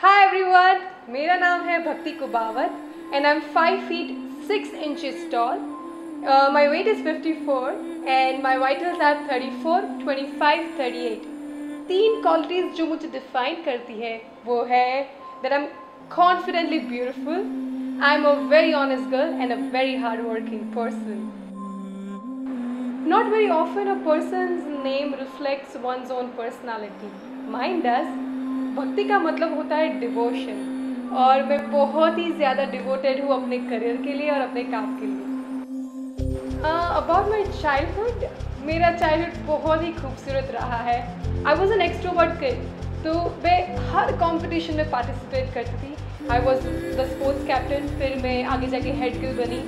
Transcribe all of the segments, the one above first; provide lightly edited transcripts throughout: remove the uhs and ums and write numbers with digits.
Hi everyone, मेरा नाम है भक्ति कुबावत and I'm 5 feet 6 inches tall. My weight is 54 and my vitals are 34, 25, 38. तीन qualities जो मुझे define करती है वो है that I'm confidently beautiful, I'm a very honest girl and a very hardworking person. Not very often a person's name reflects one's own personality. Mine does. भक्ति का मतलब होता है डिवोशन और मैं बहुत ही ज़्यादा डिवोटेड हूँ अपने करियर के लिए और अपने काम के लिए। अबाउट माई चाइल्डहुड, मेरा चाइल्डहुड बहुत ही खूबसूरत रहा है। I was an extrovert kid, तो मैं हर कंपटीशन में पार्टिसिपेट करती थी। I was the sports captain, फिर मैं आगे जाके हेड गर्ल बनी।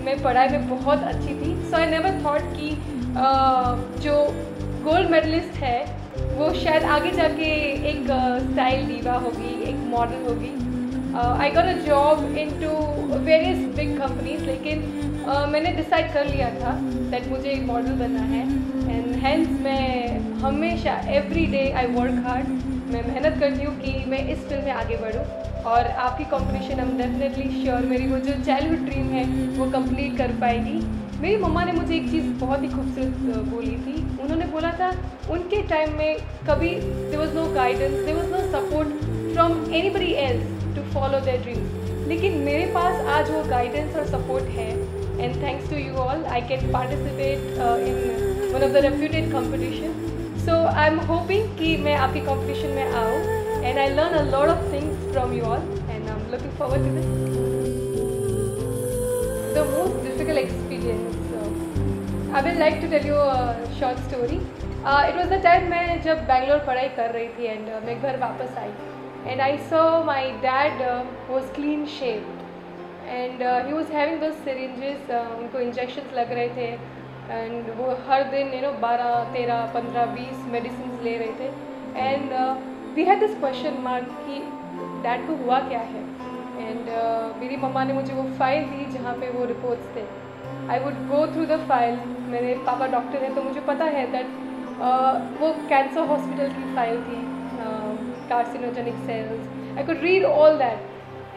मैं पढ़ाई में बहुत अच्छी थी, सो आई नेवर थॉट कि जो गोल्ड मेडलिस्ट है वो शायद आगे जाके एक स्टाइल डीवा होगी, एक मॉडल होगी। I got a job into various big companies, लेकिन मैंने डिसाइड कर लिया था दैट मुझे एक मॉडल बनना है एंड हेंस मैं हमेशा every day I work hard. मैं मेहनत करती हूँ कि मैं इस फील्ड में आगे बढ़ूँ और आपकी कॉम्पिटिशन हम डेफिनेटली श्योर मेरी वो जो चाइल्डहुड ड्रीम है वो कंप्लीट कर पाएगी। मेरी मम्मा ने मुझे एक चीज़ बहुत ही खूबसूरत बोली थी। उन्होंने बोला था उनके टाइम में कभी there was no guidance, there was no support from anybody else to follow their dreams, लेकिन मेरे पास आज वो गाइडेंस और सपोर्ट है and thanks to you all I can participate in one of the reputed competition. So I am hoping कि मैं आपकी कॉम्पिटिशन में आऊँ and I learn a lot of things from you all and I'm looking forward to this. The most difficult experience, I will like to tell you a short story. It was the time मैं जब बैंगलोर पढ़ाई कर रही थी and मैं घर वापस आई and I saw my dad was clean shaved and he was having those syringes, उनको injections लग रहे थे and वो हर दिन 12, 13, 15, 20 मेडिसिन ले रहे थे and we had this question mark कि डैड को हुआ क्या है एंड मेरी मम्मा ने मुझे वो फाइल दी जहाँ पे वो रिपोर्ट्स थे। I would go through the file. मेरे पापा डॉक्टर हैं तो मुझे पता है दैट वो कैंसर हॉस्पिटल की फाइल थी, carcinogenic cells. I could read all that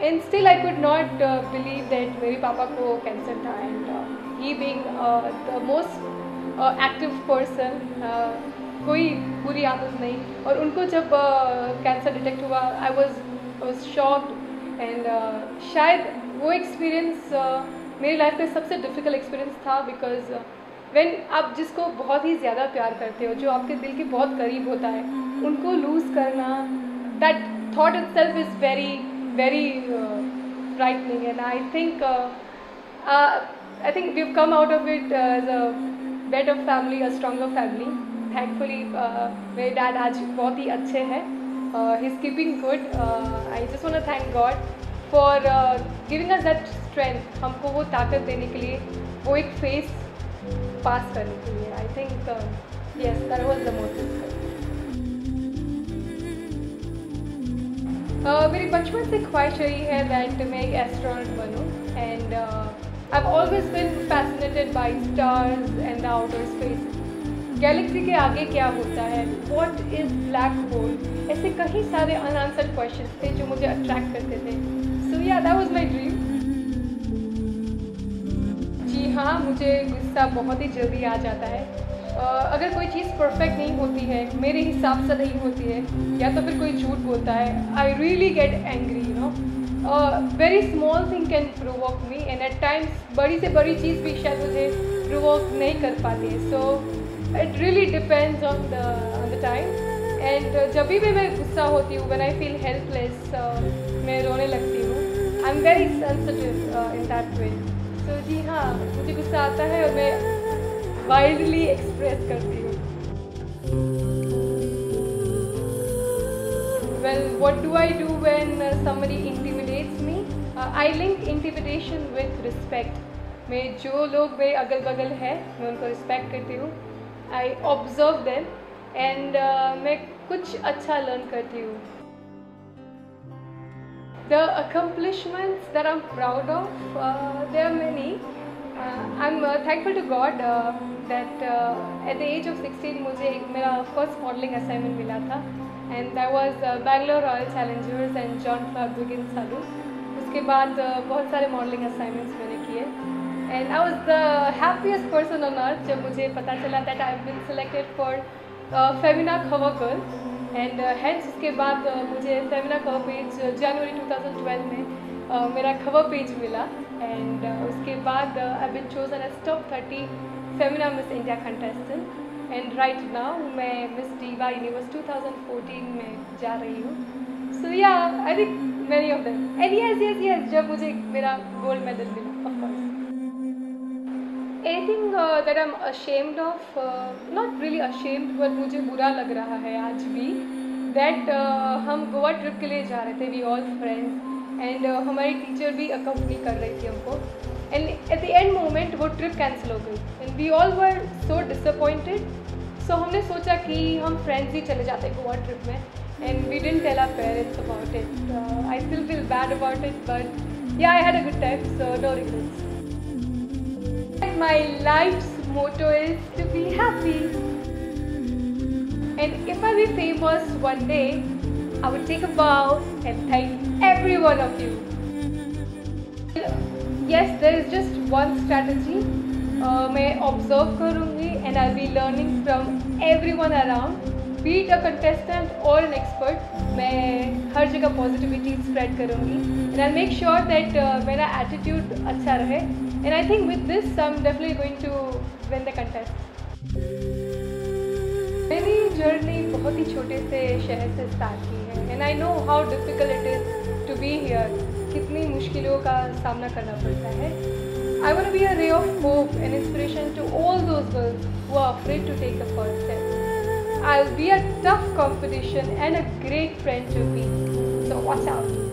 and still I could not believe that मेरे पापा को कैंसर था and he being the most active person, कोई बुरी आदत नहीं, और उनको जब कैंसर डिटेक्ट हुआ आई वॉज शॉक्ड एंड शायद वो एक्सपीरियंस मेरी लाइफ में सबसे डिफ़िकल्ट एक्सपीरियंस था बिकॉज व्हेन आप जिसको बहुत ही ज़्यादा प्यार करते हो, जो आपके दिल के बहुत करीब होता है, उनको लूज़ करना, that thought itself is very very frightening and I think we have come out of it as a better family, a stronger family. Thankfully मेरे डैड आज बहुत ही अच्छे हैं, he is keeping good. I just want to thank God for giving us that strength, हमको वो ताकत देने के लिए, वो एक फेस पास करने के लिए। I think yes that was the most difficult. मेरी बचपन से ख्वाहिश रही है दैट मैं एक एस्ट्रोनॉट बनूँ and I have always been fascinated by stars and the outer space. Galaxy के आगे क्या होता है, व्हाट इज़ ब्लैक होल, ऐसे कई सारे अनआंसर्ड क्वेश्चंस थे जो मुझे अट्रैक्ट करते थे। सो या दैट वाज माय ड्रीम। जी हाँ, मुझे गुस्सा बहुत ही जल्दी आ जाता है। अगर कोई चीज़ परफेक्ट नहीं होती है, मेरे हिसाब से नहीं होती है, या तो फिर कोई झूठ बोलता है, I really get angry, very small thing can provoke me and at times बड़ी से बड़ी चीज़ भी शायद मुझे प्रोवोक नहीं कर पाती है। So it really depends on the time and जब भी मैं गुस्सा होती हूँ, व्हेन आई फील हेल्पलेस, मैं रोने लगती हूँ। I am very sensitive in that way. So जी हाँ, मुझे गुस्सा आता है और मैं वाइल्डली एक्सप्रेस करती हूँ। Well what do I do when somebody intimidates me? I link intimidation with respect. मैं जो लोग मेरे अगल बगल है मैं उनको रिस्पेक्ट करती हूँ। आई ऑब्जर्व देम एंड मैं कुछ अच्छा लर्न करती हूँ। The accomplishments that I'm proud of, there are many. I'm thankful to God that at the age of 16 मुझे मेरा फर्स्ट मॉडलिंग असाइनमेंट मिला था and that was Bangalore royal challengers and John Claude Wiggins salute. उसके बाद बहुत सारे modelling assignments मैंने किए and I was the happiest person on earth जब मुझे पता चला that I have been selected for Femina cover girl and hence उसके बाद मुझे फेमिना कवर पेज जनवरी 2012 में मेरा कवर पेज मिला एंड उसके बाद I have been chosen as top 30 Femina Miss India contestant and right now मैं मिस डिवा यूनिवर्स 2014 में जा रही हूँ। So yeah I think many of them and yes जब मुझे मेरा गोल्ड मेडल मिला of course anything that I'm ashamed of not really ashamed but मुझे बुरा लग रहा है आज भी that हम गोवा ट्रिप के लिए जा रहे थे we all friends and हमारी टीचर भी अकम्पनी कर रही थी हमको and at the end moment वो ट्रिप कैंसिल हो गई and we all were so disappointed so हमने सोचा कि हम फ्रेंड्स ही चले जाते गोवा ट्रिप में and we didn't tell our parents about it. I still feel bad about it, but yeah, I had a good time, so no regrets. My life's motto is to be happy. And if I be famous one day, I would take a bow and thank every one of you. Yes, there is just one strategy. मैं observe करूँगी and I'll be learning from everyone around. Be it a contestant or an expert, मैं हर जगह positivity spread करूँगी and I'll make sure that मेरा attitude अच्छा रहे and I think with this I'm definitely going to win the contest. मेरी journey बहुत ही छोटे से शहर से स्टार्ट की है and I know how difficult it is to be here. कितनी मुश्किलों का सामना करना पड़ता है. I want to be a ray of hope and inspiration to all those girls who are afraid to take the first step. I'll be a tough competition and a great friend to be. So watch out.